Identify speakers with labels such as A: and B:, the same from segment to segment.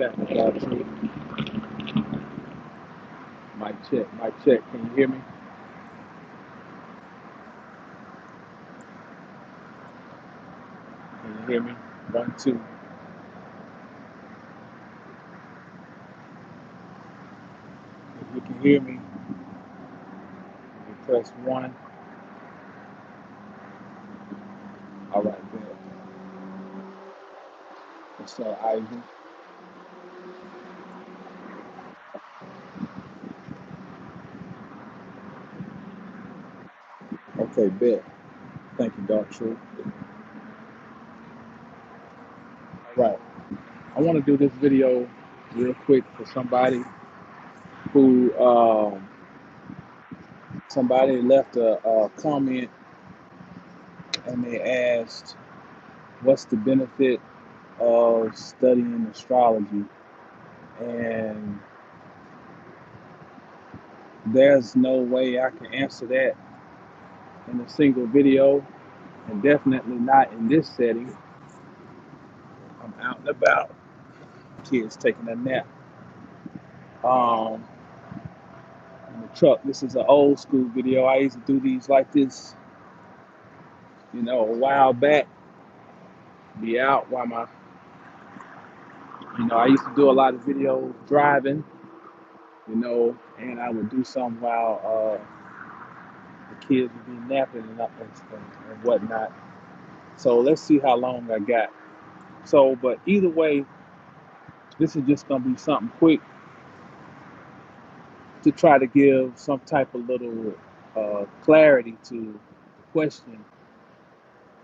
A: check. Mic check, mic check. Can you hear me? Can you hear me? 1, 2. If you can hear me, you press 1. All right, good. What's up, Ivan? Okay, bet. Thank you, Dark Truth. All right. I want to do this video real quick for who somebody left a comment and they asked, "What's the benefit of studying astrology?" And there's no way I can answer that in a single video, and definitely not in this setting. I'm out and about, kids taking a nap. Um, in the truck. This is an old school video. I used to do these like this, a while back. Be out while I used to do a lot of videos driving, and I would do some while the kids would be napping and whatnot. So let's see how long I got. So, but either way, this is just gonna be something quick to try to give some type of little clarity to the question: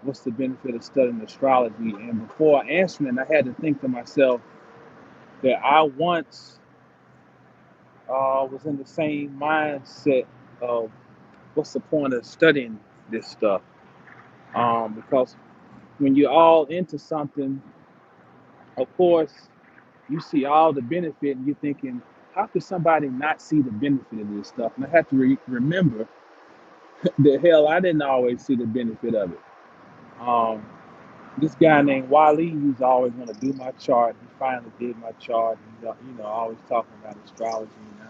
A: what's the benefit of studying astrology? And before answering, I had to think to myself that I once was in the same mindset of what's the point of studying this stuff? Because when you're all into something, of course, you see all the benefit and you're thinking, how could somebody not see the benefit of this stuff? And I had to remember that hell, I didn't always see the benefit of it. Um, this guy named Wally, he was always going to do my chart. He finally did my chart. He's, always talking about astrology. And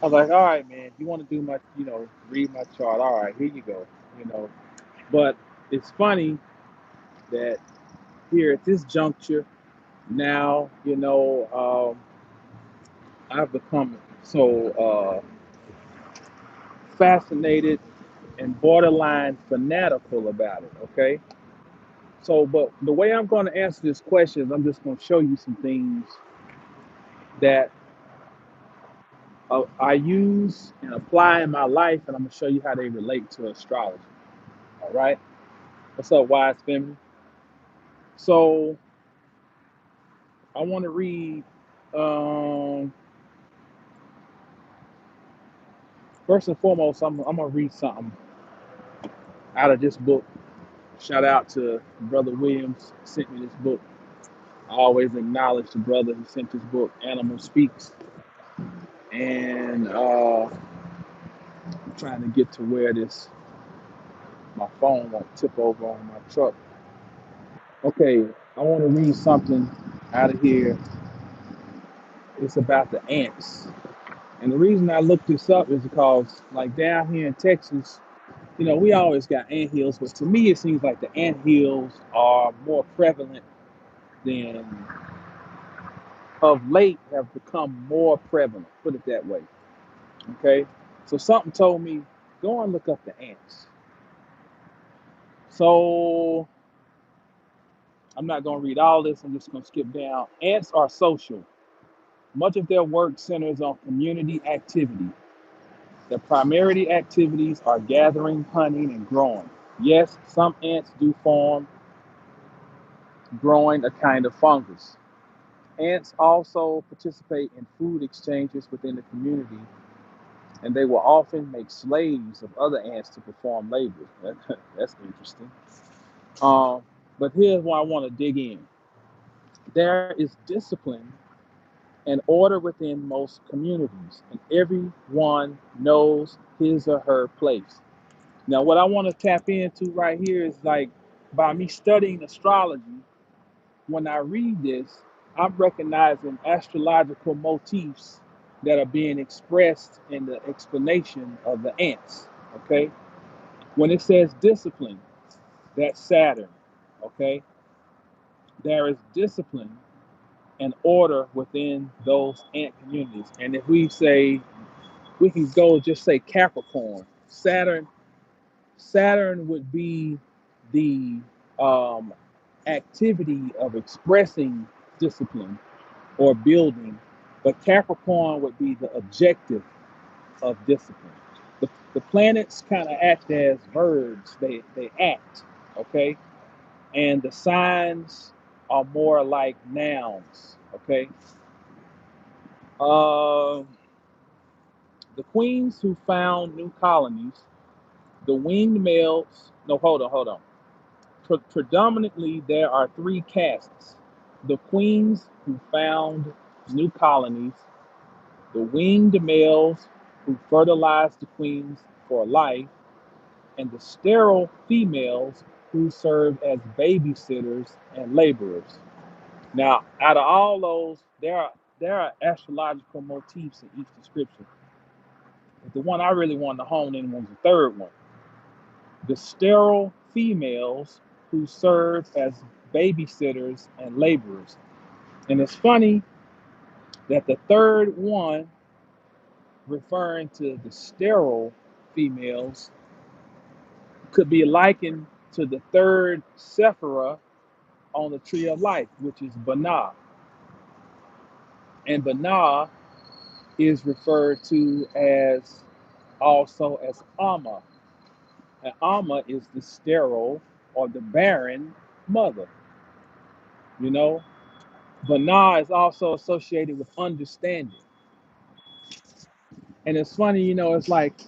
A: I was like, all right, man, if you want to do my, read my chart, all right, here you go. But it's funny that here at this juncture, now, I've become so fascinated and borderline fanatical about it, okay? So, but the way I'm going to answer this question is I'm just going to show you some things that I use and apply in my life, and I'm going to show you how they relate to astrology, all right? What's up, Wise Family? So, I want to read, first and foremost, I'm going to read something out of this book. Shout out to Brother Williams, sent me this book. I always acknowledge the brother who sent this book, Animal Speaks. And I'm trying to get to where my phone won't tip over on my truck. Okay, I want to read something out of here. It's about the ants. And the reason I looked this up is because, like down here in Texas, we always got ant hills, but to me, it seems like the ant hills are more prevalent than of late have become more prevalent, put it that way. Okay, so something told me go and look up the ants. So I'm not going to read all this, I'm just going to skip down. Ants are social. Much of their work centers on community activity. Their primary activities are gathering, hunting, and growing. Yes, some ants do form growing a kind of fungus. Ants also participate in food exchanges within the community, and they will often make slaves of other ants to perform labor. That's interesting. But here's where I want to dig in. There is discipline and order within most communities, and everyone knows his or her place. Now, what I want to tap into right here is like by me studying astrology, when I read this, I'm recognizing astrological motifs that are being expressed in the explanation of the ants. Okay, when it says discipline, that's Saturn. Okay, there is discipline and order within those ant communities. And if we say we can go just say Capricorn, Saturn would be the um, activity of expressing discipline or building, but Capricorn would be the objective of discipline. The planets kind of act as verbs, they act, okay? And the signs are more like nouns, okay? Uh, the queens who found new colonies, the winged males, no, hold on. Predominantly, there are three castes: the queens who found new colonies, the winged males who fertilize the queens for life, and the sterile females who serve as babysitters and laborers. Now, out of all those, there are astrological motifs in each description. But the one I really wanted to hone in was the third one: the sterile females who serve as babysitters and laborers. And it's funny that the third one, referring to the sterile females, could be likened to the third Sephira on the tree of life, which is Banah. And Banah is referred to as also as Amma. And Amma is the sterile or the barren mother. You know, Banah is also associated with understanding. And it's funny, it's like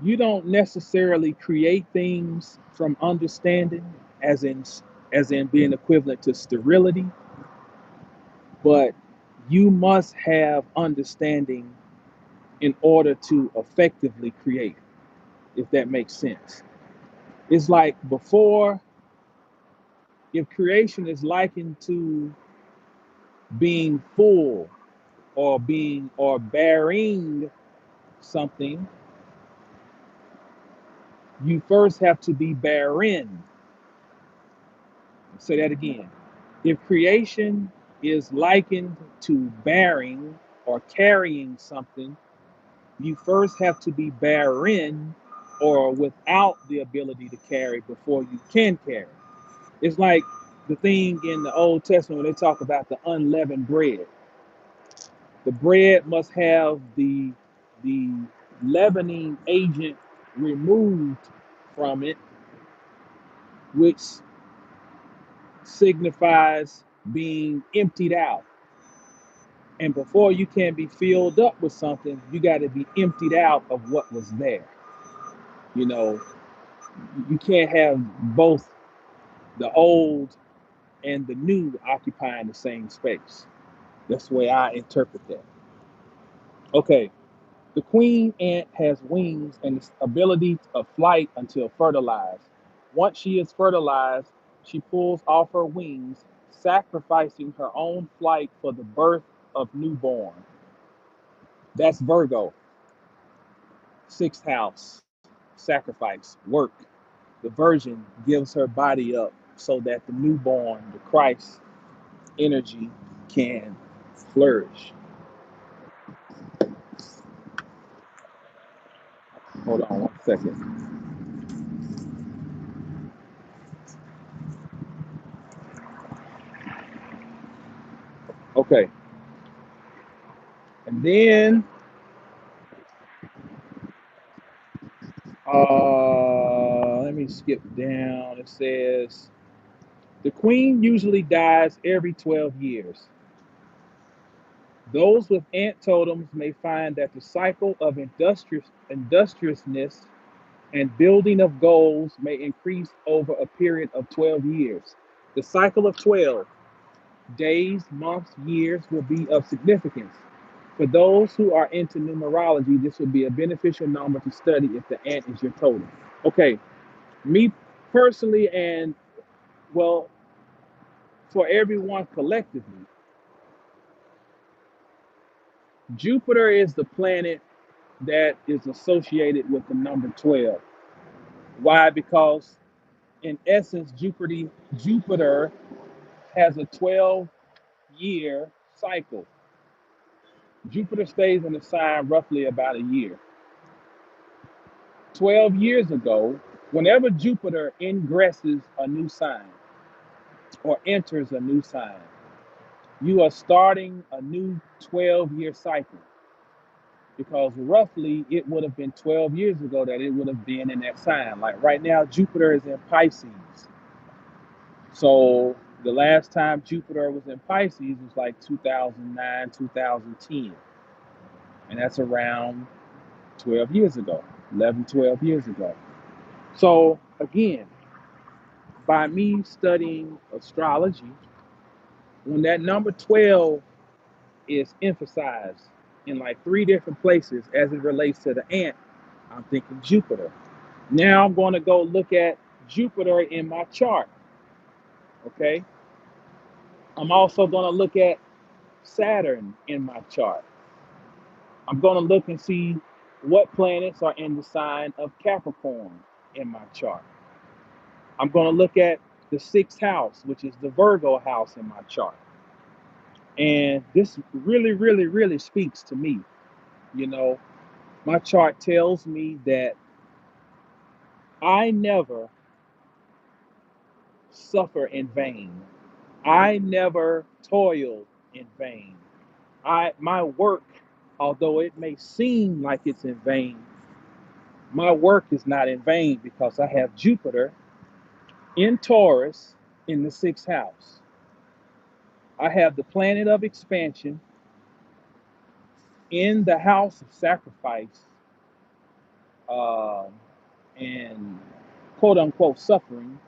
A: you don't necessarily create things from understanding, as in being equivalent to sterility, but you must have understanding in order to effectively create, if that makes sense. It's like before, if creation is likened to being full or bearing something, you first have to be barren. Say that again. If creation is likened to bearing or carrying something, you first have to be barren or without the ability to carry before you can carry. It's like the thing in the Old Testament when they talk about the unleavened bread. The bread must have the leavening agent removed from it, which signifies being emptied out. And before you can be filled up with something, you got to be emptied out of what was there. You know, you can't have both the old and the new occupying the same space. That's the way I interpret that. Okay, the queen ant has wings and its ability of flight until fertilized. Once she is fertilized, she pulls off her wings, sacrificing her own flight for the birth of newborn. That's Virgo, sixth house, sacrifice, work. The virgin gives her body up so that the newborn, the Christ energy, can flourish. Hold on 1 second. Okay, and then let me skip down. It says the queen usually dies every 12 years. Those with ant totems may find that the cycle of industriousness and building of goals may increase over a period of 12 years. The cycle of 12 days, months, years will be of significance. For those who are into numerology, this would be a beneficial number to study if the ant is your totem. Okay, me personally, and well, for everyone collectively. Jupiter is the planet that is associated with the number 12. Why? Because in essence, Jupiter has a 12-year cycle. Jupiter stays in the sign roughly about a year. 12 years ago, whenever Jupiter ingresses a new sign or enters a new sign, you are starting a new 12-year cycle, because roughly it would have been 12 years ago that it would have been in that sign. Like right now, Jupiter is in Pisces. So the last time Jupiter was in Pisces was like 2009, 2010. And that's around 12 years ago, 11, 12 years ago. So again, by me studying astrology, when that number 12 is emphasized in like three different places as it relates to the ant, I'm thinking Jupiter. Now I'm going to go look at Jupiter in my chart. Okay. I'm also going to look at Saturn in my chart. I'm going to look and see what planets are in the sign of Capricorn in my chart. I'm going to look at the sixth house, which is the Virgo house in my chart. And this really, really, really speaks to me. You know, my chart tells me that I never suffer in vain. I never toil in vain. My work, although it may seem like it's in vain, my work is not in vain because I have Jupiter in Taurus in the sixth house. I have the planet of expansion in the house of sacrifice, um, and quote unquote suffering,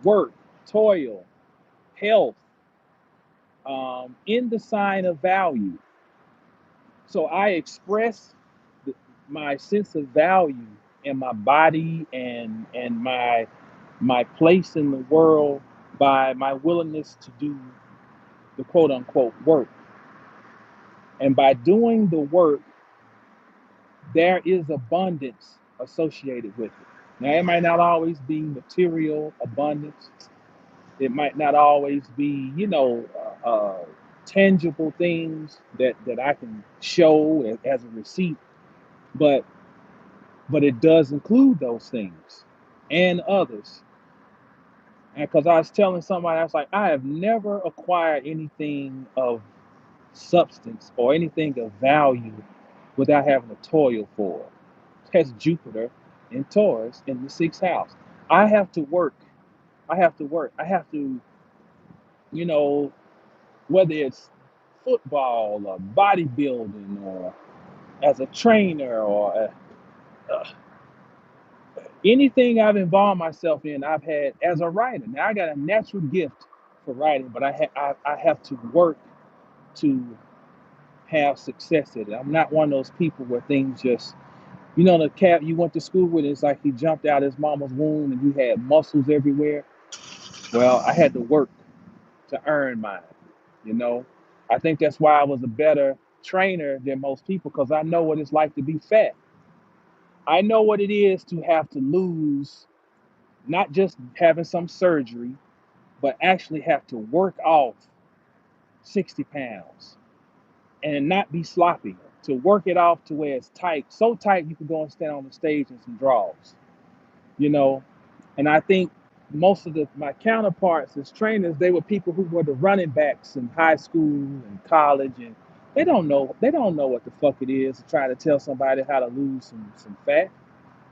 A: work, toil, health, in the sign of value. So I express my sense of value in my body and my place in the world by my willingness to do the quote unquote work. And by doing the work, there is abundance associated with it. Now, it might not always be material abundance. It might not always be, tangible things that I can show as a receipt, but it does include those things and others. And because I was telling somebody, I was like, I have never acquired anything of substance or anything of value without having to toil for it. That's Jupiter in Taurus in the sixth house. I have to work. I have to work. I have to, you know, whether it's football or bodybuilding or as a trainer or anything I've involved myself in, I've had as a writer. Now I got a natural gift for writing, but I have to work to have success at it. I'm not one of those people where things just, the cat you went to school with, it's like he jumped out of his mama's womb and he had muscles everywhere. Well, I had to work to earn mine, you know. I think that's why I was a better trainer than most people, because I know what it's like to be fat. I know what it is to have to lose, not just having some surgery, but actually have to work off 60 pounds and not be sloppy, to work it off to where it's tight, so tight you can go and stand on the stage in some draws, you know. And I think most of my counterparts as trainers, they were people who were the running backs in high school and college, and they don't know what the fuck it is to try to tell somebody how to lose some fat.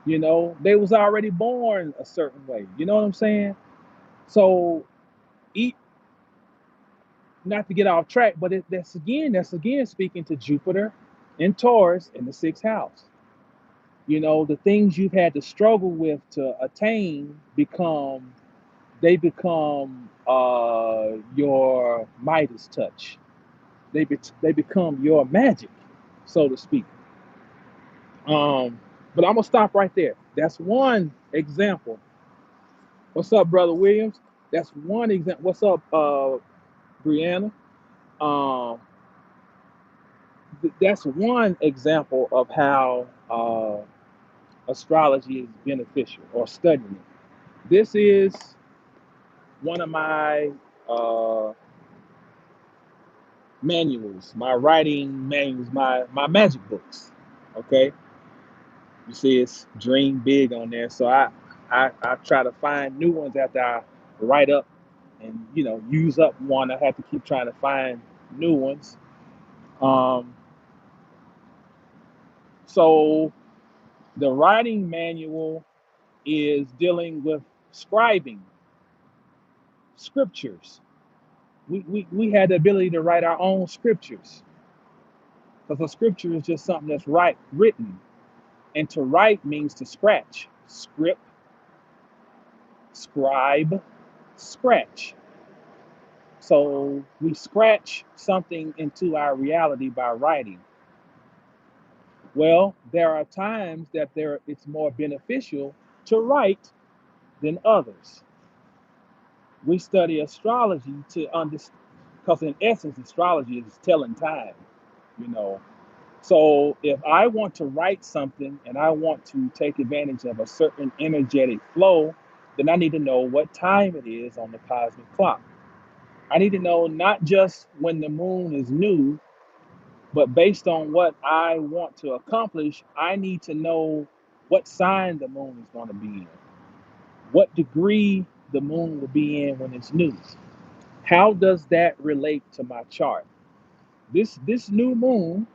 A: They was already born a certain way. You know what I'm saying? So eat, not to get off track, but that's again speaking to Jupiter in Taurus in the sixth house. The things you've had to struggle with to attain become your Midas touch. They become your magic, so to speak. But I'm gonna stop right there. That's one example. What's up, brother Williams? That's one example. What's up, Brianna? Um, that's one example of how astrology is beneficial or studying it. This is one of my uh, manuals, my writing manuals, my magic books. Okay, you see, it's dream big on there. So I try to find new ones after I write up and use up one. I have to keep trying to find new ones. Um, so the writing manual is dealing with scribing scriptures. We had the ability to write our own scriptures because a scripture is just something that's written. And to write means to scratch. Script, scribe, scratch. So we scratch something into our reality by writing. Well, there are times that it's more beneficial to write than others. We study astrology to understand, because in essence, astrology is telling time, you know. So if I want to write something and I want to take advantage of a certain energetic flow, then I need to know what time it is on the cosmic clock. I need to know not just when the moon is new, but based on what I want to accomplish, I need to know what sign the moon is going to be in, what degree the moon will be in when it's new. How does that relate to my chart? This new moon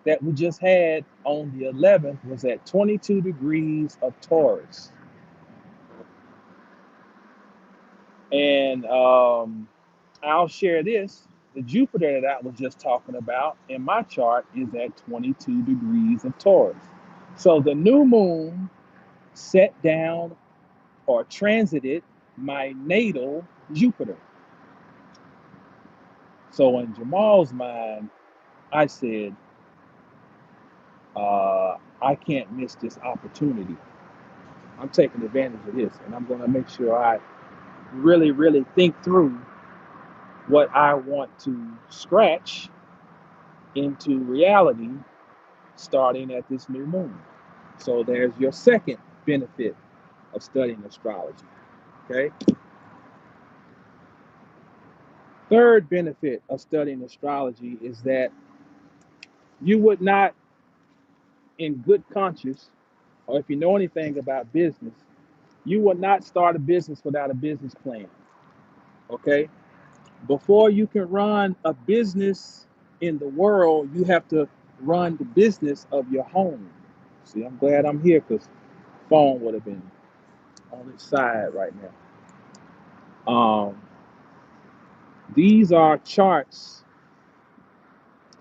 A: that we just had on the 11th was at 22 degrees of Taurus. And I'll share this. The Jupiter that I was just talking about in my chart is at 22 degrees of Taurus. So the new moon set down or transited my natal Jupiter. So in Jamal's mind, I said, I can't miss this opportunity. I'm taking advantage of this, and I'm going to make sure I really, really think through what I want to scratch into reality starting at this new moon. So there's your second benefit of studying astrology. Okay. Third benefit of studying astrology is that you would not, in good conscience, or if you know anything about business, you would not start a business without a business plan. Okay. Before you can run a business in the world, you have to run the business of your home. See, I'm glad I'm here because phone would have been on its side right now. These are charts,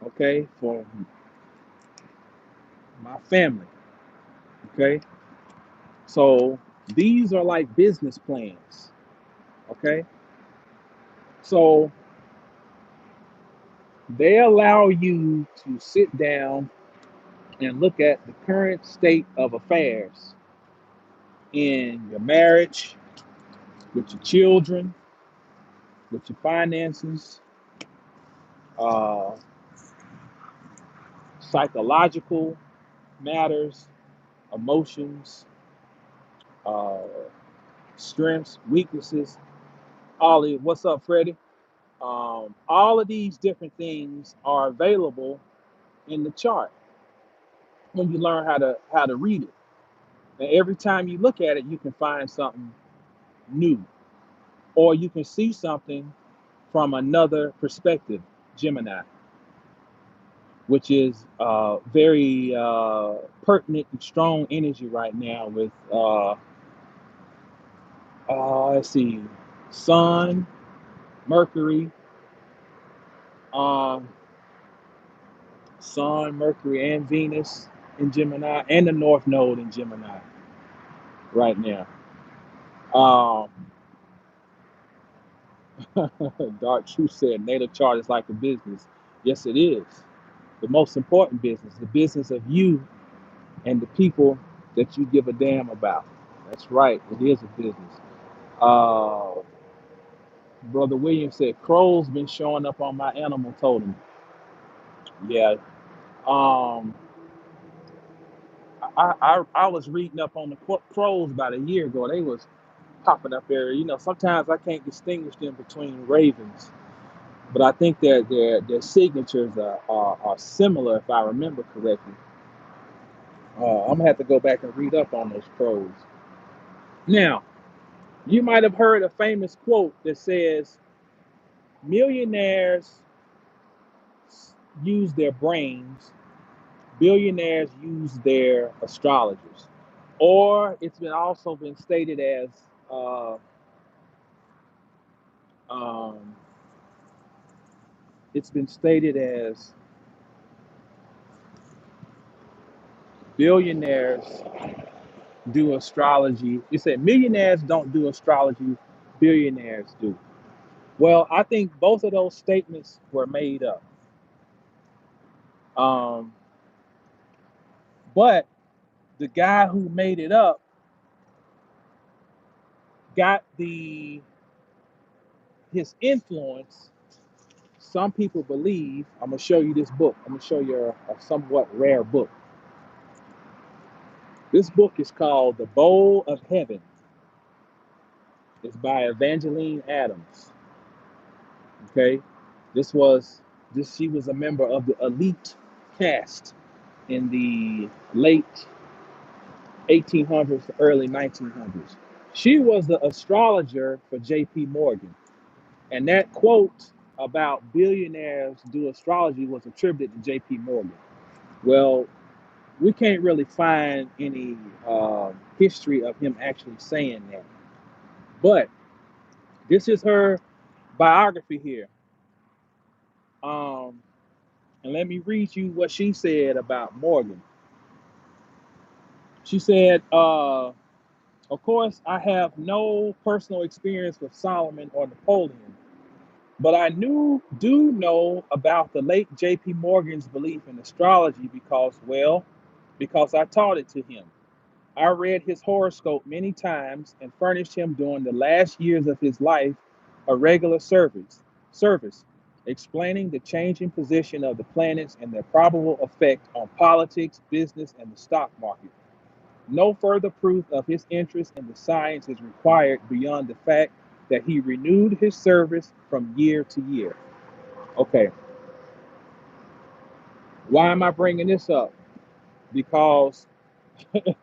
A: okay, for my family. Okay, so these are like business plans. Okay, so they allow you to sit down and look at the current state of affairs in your marriage, with your children, with your finances, uh, psychological matters, emotions, uh, strengths, weaknesses. Ollie, what's up, Freddie? All of these different things are available in the chart when you learn how to read it. And every time you look at it, you can find something new, or you can see something from another perspective. Gemini, which is very pertinent and strong energy right now with let's see, Sun, Mercury, um, Sun, Mercury, and Venus in Gemini, and the North Node in Gemini right now. Um, Dark Truth said natal chart is like a business. Yes, it is. The most important business, the business of you and the people that you give a damn about. That's right. It is a business. Uh, Brother William said, crows been showing up on my animal totem. Yeah. Um, I was reading up on the crows about a year ago. They was popping up there. You know, sometimes I can't distinguish them between ravens, but I think that their signatures are similar, if I remember correctly. I'm gonna have to go back and read up on those crows. Now, you might have heard a famous quote that says, "Millionaires use their brains, billionaires use their astrologers." Or also been stated as uh, um, it's been stated as billionaires do astrology. You said millionaires don't do astrology, billionaires do. Well, I think both of those statements were made up. Um, but the guy who made it up got his influence. Some people believe. I'm gonna show you this book. I'm gonna show you a somewhat rare book. This book is called The Bowl of Heaven. It's by Evangeline Adams. Okay, this was this she was a member of the elite caste in the late 1800s to early 1900s. She was the astrologer for J.P. Morgan, and that quote about billionaires do astrology was attributed to J.P. Morgan. Well, we can't really find any history of him actually saying that, but this is her biography here. Um, and let me read you what she said about Morgan. She said, of course, I have no personal experience with Solomon or Napoleon, but I do know about the late J.P. Morgan's belief in astrology because I taught it to him. I read his horoscope many times and furnished him during the last years of his life a regular service explaining the changing position of the planets and their probable effect on politics, business, and the stock market. No further proof of his interest in the science is required beyond the fact that he renewed his service from year to year. Okay, why am I bringing this up? Because,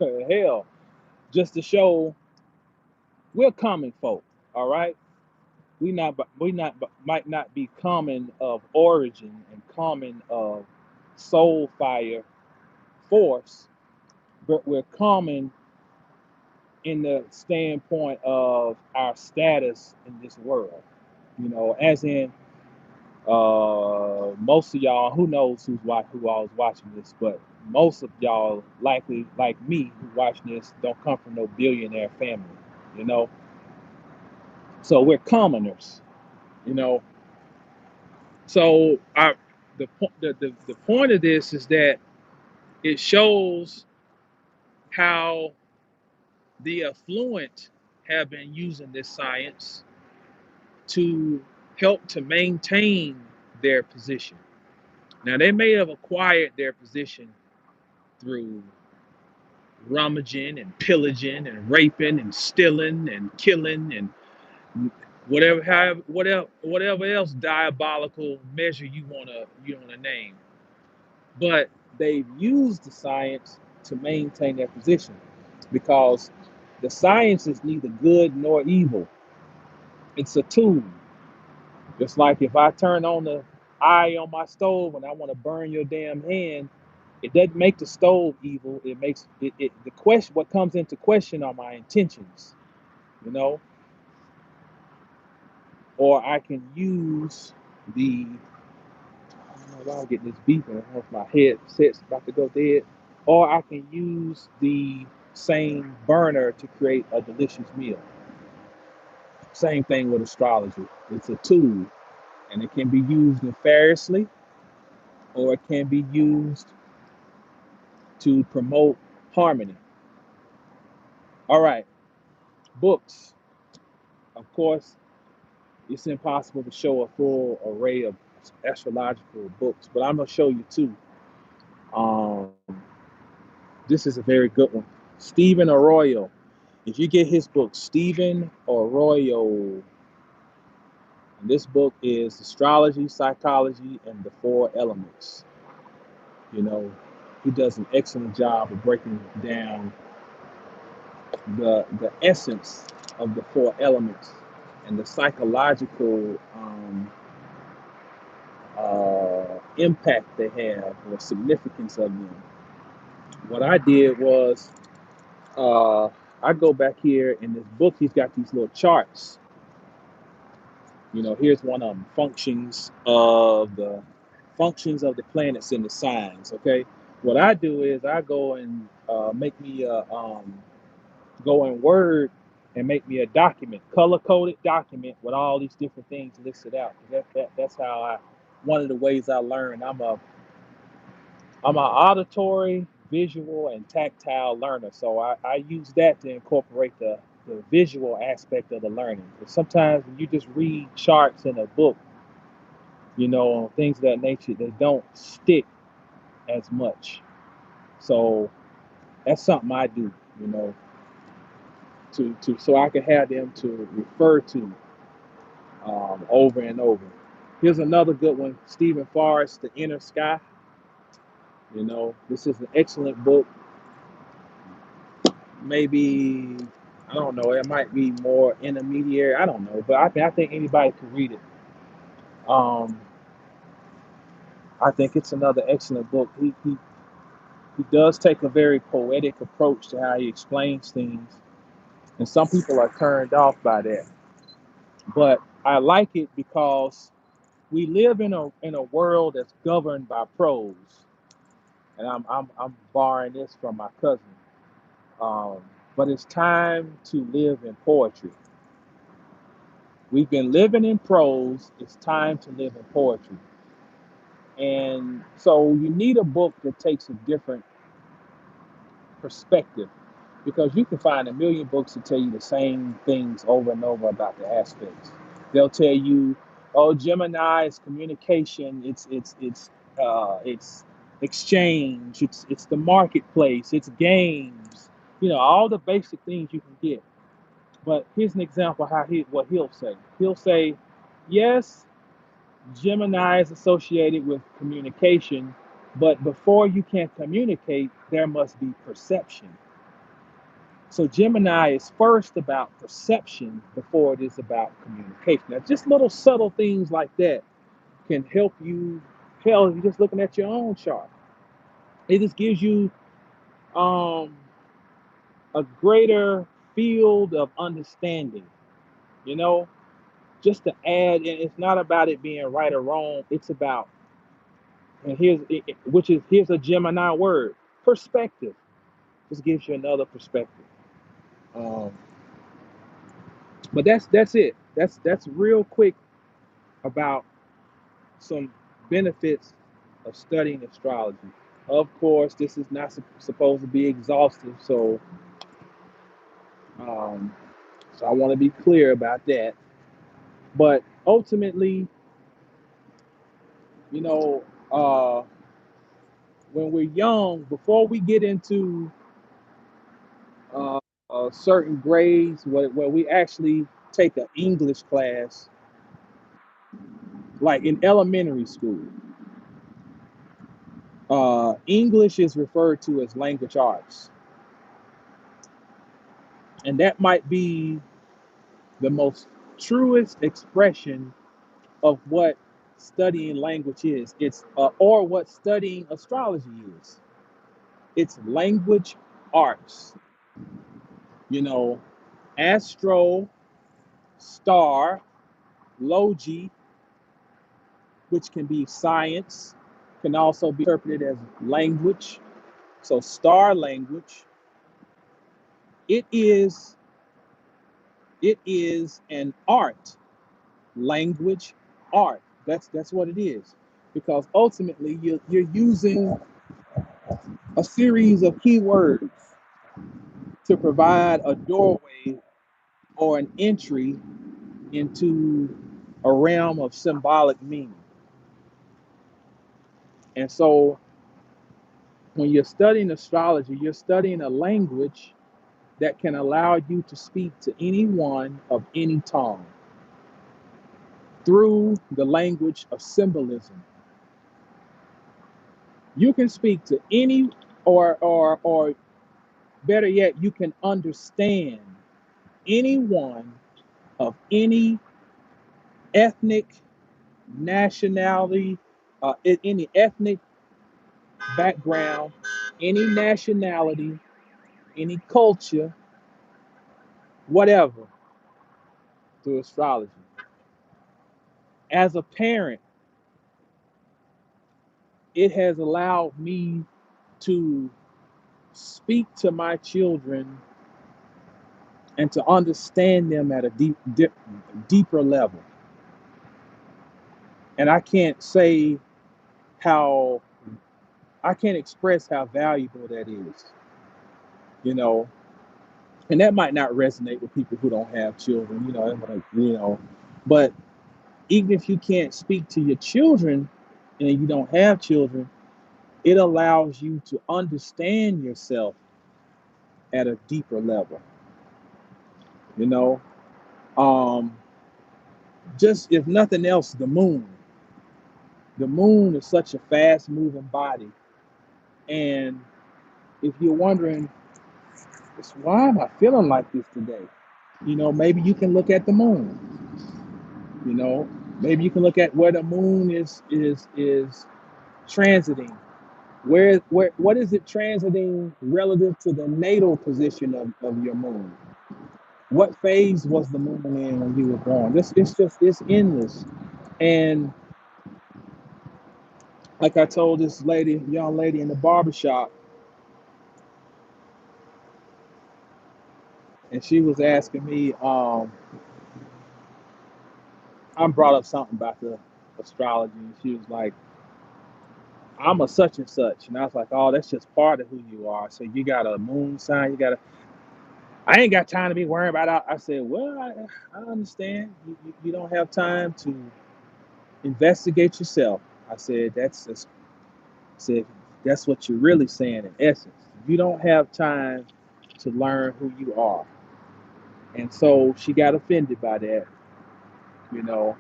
A: hell, just to show we're common folk, all right? We might not be common of origin and common of soul fire force, but we're common in the standpoint of our status in this world. You know, as in most of y'all, who knows who all is watching this, but most of y'all likely like me who watch this don't come from no billionaire family, you know. So we're commoners, you know. So the point of this is that it shows how the affluent have been using this science to help to maintain their position. Now they may have acquired their position through rummaging and pillaging and raping and stealing and killing and whatever else diabolical measure you wanna name. But they've used the science to maintain their position because the science is neither good nor evil. It's a tool. Just like if I turn on the eye on my stove and I want to burn your damn hand, it doesn't make the stove evil. It makes it the question. What comes into question are my intentions, you know. Or I can use the I don't know why I'm getting this beeping. I don't know if my headset's about to go dead. Or I can use the same burner to create a delicious meal. Same thing with astrology. It's a tool, and it can be used nefariously, or it can be used to promote harmony. All right, books. Of course, it's impossible to show a full array of astrological books, but I'm gonna show you two. Um, this is a very good one. Stephen Arroyo. If you get his book, Stephen Arroyo, and this book is Astrology, Psychology, and the Four Elements. You know, he does an excellent job of breaking down the essence of the four elements and the psychological impact they have or significance of them. What I did was uh, I go back here in this book. He's got these little charts. You know, here's one of them: functions of the planets and the signs. Okay, what I do is I go and make me a go in Word and make me a document, color coded document with all these different things listed out. That's how I. One of the ways I learn. I'm an auditory, visual, and tactile learner. So I use that to incorporate the visual aspect of the learning. But sometimes when you just read charts in a book, you know, things of that nature, they don't stick as much. So that's something I do, you know, to so I can have them to refer to over and over. Here's another good one, Stephen Forrest, The Inner Sky. You know, this is an excellent book. Maybe I don't know. It might be more intermediary. I don't know, but I think anybody could read it. Um, I think it's another excellent book. He does take a very poetic approach to how he explains things, and some people are turned off by that. But I like it because we live in a world that's governed by prose, and I'm borrowing this from my cousin. Um, but it's time to live in poetry. We've been living in prose. It's time to live in poetry. And so you need a book that takes a different perspective because you can find a million books that tell you the same things over and over about the aspects. They'll tell you, "Oh, Gemini is communication. It's exchange. It's the marketplace. It's games. You know, all the basic things you can get." But here's an example how what he'll say. He'll say, "Yes, Gemini is associated with communication, but before you can communicate, there must be perception. So Gemini is first about perception before it is about communication." Now, just little subtle things like that can help you tell if you're just looking at your own chart. It just gives you um, a greater field of understanding, you know, just to add, and it's not about it being right or wrong. It's about, and here's a Gemini word, perspective. Just gives you another perspective. Um, but that's it. That's real quick about some benefits of studying astrology. Of course, this is not supposed to be exhaustive, um, so I want to be clear about that. But ultimately, you know, when we're young, before we get into uh, certain grades where we actually take an English class, like in elementary school, English is referred to as language arts, and that might be the most truest expression of what studying language is. It's or what studying astrology is. It's language arts. You know, astro, star, logi, which can be science, can also be interpreted as language. So star language, it is it is an art, language art. That's what it is, because ultimately you're using a series of keywords to provide a doorway or an entry into a realm of symbolic meaning. And so when you're studying astrology, you're studying a language that can allow you to speak to anyone of any tongue through the language of symbolism. You can speak to any, or better yet, you can understand anyone of any ethnic nationality, any ethnic background, any nationality, any culture, whatever, through astrology. As a parent, it has allowed me to speak to my children and to understand them at a deeper level. And how I can't express how valuable that is, you know. And that might not resonate with people who don't have children, But even if you can't speak to your children and you don't have children, it allows you to understand yourself at a deeper level, you know. Um, just if nothing else, the moon. The moon is such a fast moving body. And if you're wondering, why am I feeling like this today? Maybe you can look at the moon. You know, maybe you can look at where the moon is transiting. What is it transiting relative to the natal position of your moon? What phase was the moon in when you were born? It's endless. And like I told this young lady in the barbershop, and she was asking me, I brought up something about the astrology, and she was like, I'm a such and such. And I was like, oh, that's just part of who you are. So you got a moon sign, I ain't got time to be worrying about it. I said, well, I understand. You don't have time to investigate yourself. I said, said, that's what you're really saying in essence. You don't have time to learn who you are. And so she got offended by that. You know,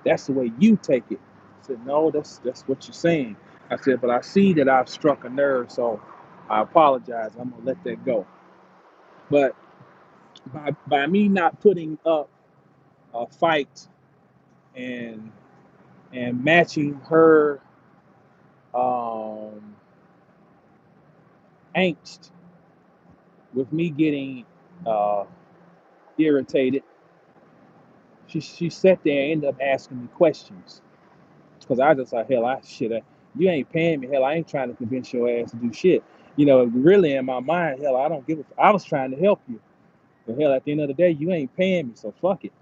A: that's the way you take it. I said, no, that's what you're saying. I said, but I see that I've struck a nerve, so I apologize. I'm gonna let that go. But by me not putting up a fight and matching her um, angst with me getting uh, irritated, she sat there and ended up asking me questions. Because I just like, hell, you ain't paying me. Hell, I ain't trying to convince your ass to do shit. Really in my mind, hell, I don't give I was trying to help you. But hell, at the end of the day, you ain't paying me, so fuck it.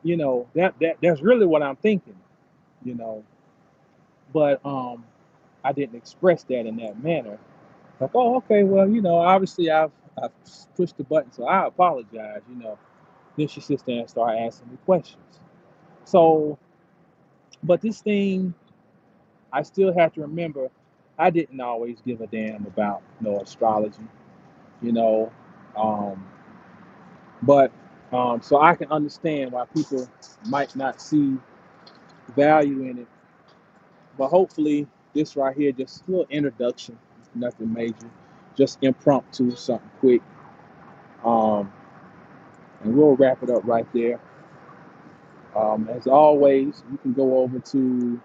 A: That's really what I'm thinking, you know. But I didn't express that in that manner. Like, oh, okay, well, obviously I've pushed the button, so I apologize. Then she sits there and starts asking me questions. So, but this thing, I still have to remember, I didn't always give a damn about astrology, you know. Um, but so I can understand why people might not see value in it. But hopefully, this right here, just a little introduction, nothing major, just impromptu, something quick. Um, and we'll wrap it up right there. As always, you can go over to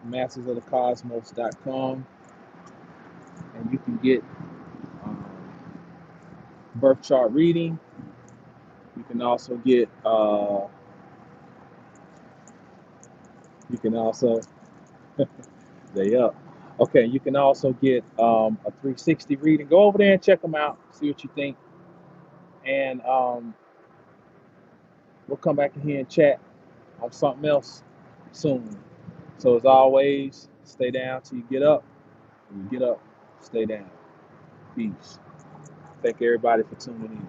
A: mastersofthecosmos.com and you can get um, birth chart reading. You can also get, you can also, they up. Okay, you can also get a 360 reading. Go over there and check them out, see what you think. And we'll come back in here and chat on something else soon. So as always, stay down till you get up. When you get up, stay down. Peace. Thank everybody for tuning in.